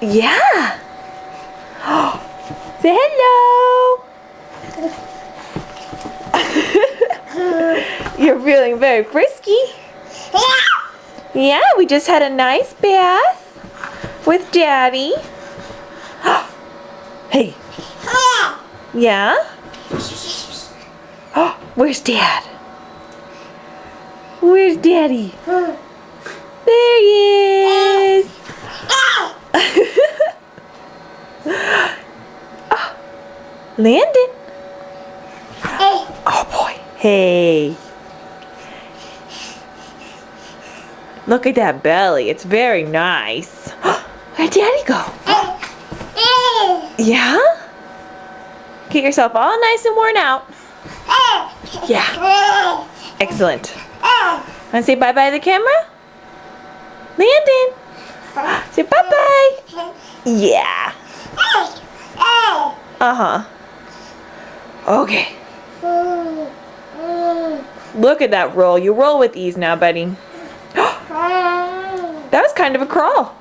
Yeah. Say hello. You're feeling very frisky. Yeah, we just had a nice bath with Daddy. Hey. Yeah? Where's Dad? Where's Daddy? There he is. Landon. Oh boy. Hey. Look at that belly. It's very nice. Where'd Daddy go? Yeah? Get yourself all nice and worn out. Yeah. Excellent. Want to say bye-bye to the camera? Landon. Say bye-bye. Yeah. Uh-huh. Okay. Look at that roll. You roll with ease now, buddy. That was kind of a crawl.